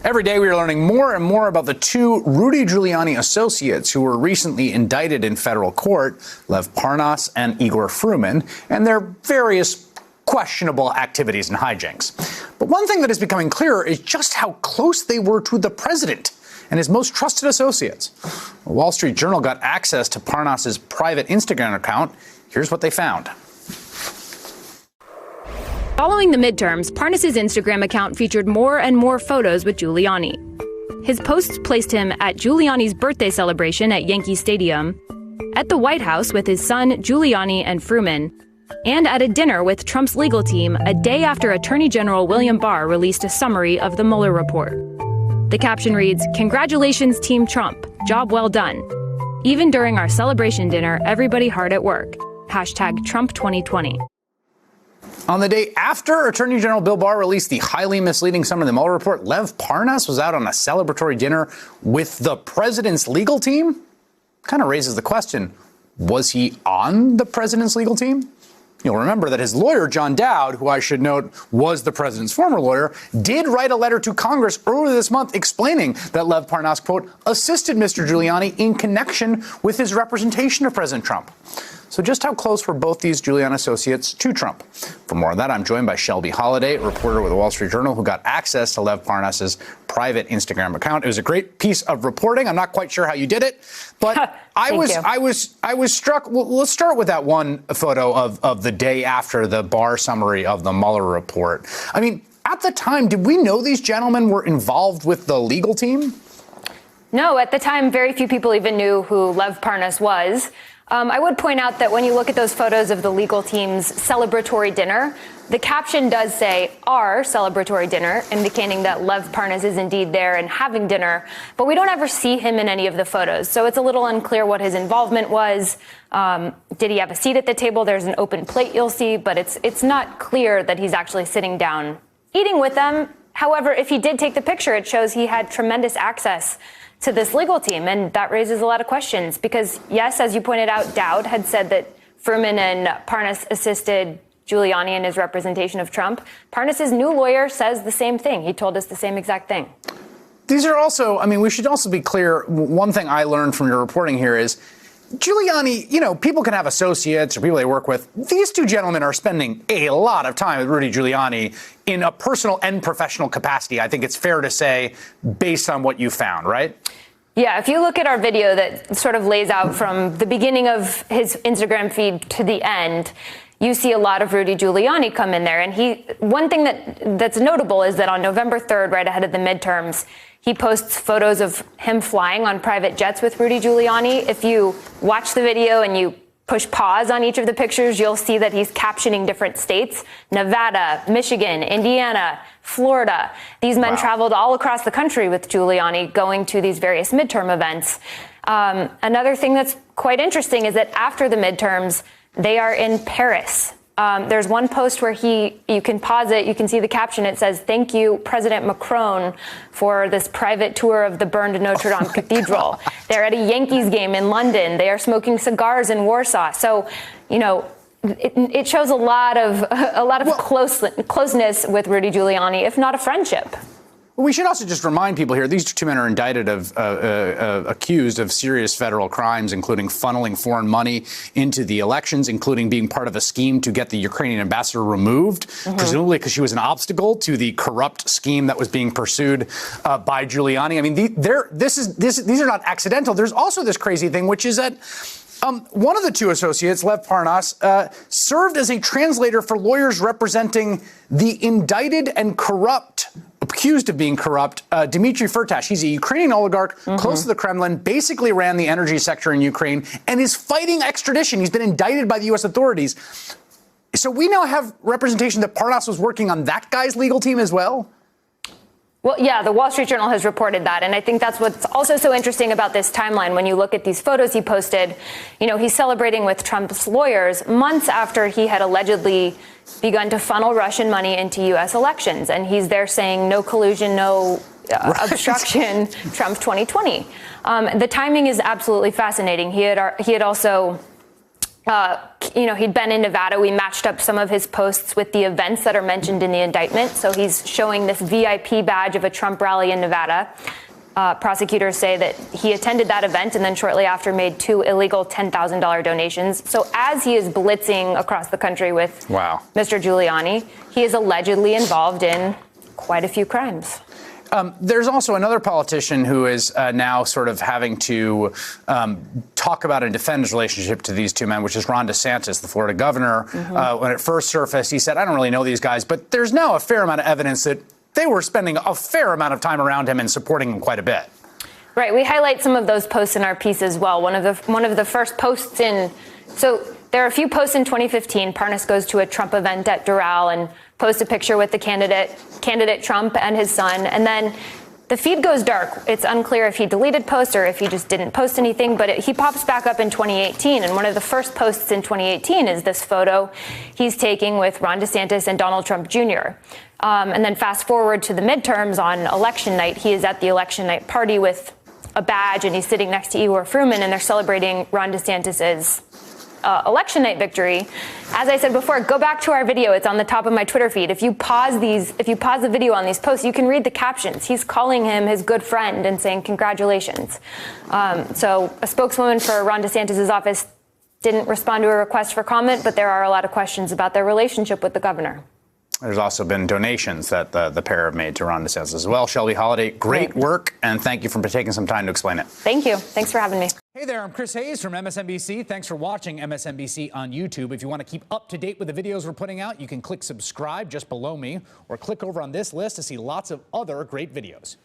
Every day we are learning more and more about the two Rudy Giuliani associates who were recently indicted in federal court, Lev Parnas and Igor Fruman, and their various questionable activities and hijinks. But one thing that is becoming clearer is just how close they were to the president and his most trusted associates. The Wall Street Journal got access to Parnas's private Instagram account. Here's what they found. Following the midterms, Parnas's Instagram account featured more and more photos with Giuliani. His posts placed him at Giuliani's birthday celebration at Yankee Stadium, at the White House with his son Giuliani and Fruman, and at a dinner with Trump's legal team a day after Attorney General William Barr released a summary of the Mueller report. The caption reads, "Congratulations, Team Trump. Job well done. Even during our celebration dinner, everybody hard at work. Hashtag Trump 2020. On the day after Attorney General Bill Barr released the highly misleading summary of the Mueller report, Lev Parnas was out on a celebratory dinner with the president's legal team? Kind of raises the question, was he on the president's legal team? You'll remember that his lawyer, John Dowd, who I should note was the president's former lawyer, did write a letter to Congress earlier this month explaining that Lev Parnas, quote, assisted Mr. Giuliani in connection with his representation of President Trump. So just how close were both these Giuliani associates to Trump? For more on that, I'm joined by Shelby Holliday, a reporter with the Wall Street Journal, who got access to Lev Parnas's private Instagram account. It was a great piece of reporting. I'm not quite sure how you did it, but I was struck. Well, let's start with that one photo of the day after the Barr summary of the Mueller report. I mean, at the time, did we know these gentlemen were involved with the legal team? No, at the time, very few people even knew who Lev Parnas was. I would point out that when you look at those photos of the legal team's celebratory dinner, the caption does say our celebratory dinner, indicating that Lev Parnas is indeed there and having dinner, but we don't ever see him in any of the photos. So it's a little unclear what his involvement was. Did he have a seat at the table? There's an open plate you'll see, but it's not clear that he's actually sitting down eating with them. However, if he did take the picture, it shows he had tremendous access to this legal team, and that raises a lot of questions because, yes, as you pointed out, Dowd had said that Fruman and Parnas assisted Giuliani in his representation of Trump. Parnas's new lawyer says the same thing. He told us the same exact thing. These are also, I mean, we should also be clear. One thing I learned from your reporting here is Giuliani, you know, people can have associates or people they work with. These two gentlemen are spending a lot of time with Rudy Giuliani in a personal and professional capacity. I think it's fair to say, based on what you found, right? Yeah, if you look at our video that sort of lays out from the beginning of his Instagram feed to the end, you see a lot of Rudy Giuliani come in there. And one thing that's notable is that on November 3rd, right ahead of the midterms, he posts photos of him flying on private jets with Rudy Giuliani. If you watch the video and you push pause on each of the pictures, you'll see that he's captioning different states: Nevada, Michigan, Indiana, Florida. These men traveled all across the country with Giuliani going to these various midterm events. Another thing that's quite interesting is that after the midterms, they are in Paris. There's one post where you can pause it, you can see the caption. It says, "Thank you, President Macron, for this private tour of the burned Notre Dame Cathedral." They're at a Yankees game in London. They are smoking cigars in Warsaw. So, you know, it shows a lot of closeness with Rudy Giuliani, if not a friendship. We should also just remind people here, these two men are indicted accused of serious federal crimes, including funneling foreign money into the elections, including being part of a scheme to get the Ukrainian ambassador removed, presumably because she was an obstacle to the corrupt scheme that was being pursued by Giuliani. I mean, these are not accidental. There's also this crazy thing, which is that one of the two associates, Lev Parnas, served as a translator for lawyers representing the indicted and accused of being corrupt, Dmitry Firtash. He's a Ukrainian oligarch close to the Kremlin, basically ran the energy sector in Ukraine, and is fighting extradition. He's been indicted by the U.S. authorities. So we now have representation that Parnas was working on that guy's legal team as well? Well, yeah, the Wall Street Journal has reported that. And I think that's what's also so interesting about this timeline. When you look at these photos he posted, you know, he's celebrating with Trump's lawyers months after he had allegedly begun to funnel Russian money into U.S. elections. And he's there saying no collusion, no obstruction, Trump 2020. The timing is absolutely fascinating. He had also He'd been in Nevada. We matched up some of his posts with the events that are mentioned in the indictment. So he's showing this VIP badge of a Trump rally in Nevada. Prosecutors say that he attended that event and then shortly after made 2 illegal $10,000 donations. So as he is blitzing across the country with Mr. Giuliani, he is allegedly involved in quite a few crimes. There's also another politician who is now sort of having to talk about and defend his relationship to these two men, which is Ron DeSantis, the Florida governor. When it first surfaced, he said, I don't really know these guys, but there's now a fair amount of evidence that they were spending a fair amount of time around him and supporting him quite a bit. Right. We highlight some of those posts in our piece as well. One of the first posts so there are a few posts in 2015. Parnas goes to a Trump event at Doral and posts a picture with the candidate Trump and his son. And then the feed goes dark. It's unclear if he deleted posts or if he just didn't post anything, but he pops back up in 2018. And one of the first posts in 2018 is this photo he's taking with Ron DeSantis and Donald Trump Jr. And then fast forward to the midterms on election night. He is at the election night party with a badge and he's sitting next to Igor Fruman and they're celebrating Ron DeSantis's election night victory. As I said before, go back to our video. It's on the top of my Twitter feed. If you pause the video on these posts, you can read the captions. He's calling him his good friend and saying congratulations. So a spokeswoman for Ron DeSantis' office didn't respond to a request for comment, but there are a lot of questions about their relationship with the governor. There's also been donations that the pair have made to Ron DeSantis as well. Shelby Holiday, great work, and thank you for taking some time to explain it. Thank you. Thanks for having me. Hey there, I'm Chris Hayes from MSNBC. Thanks for watching MSNBC on YouTube. If you want to keep up to date with the videos we're putting out, you can click subscribe just below me or click over on this list to see lots of other great videos.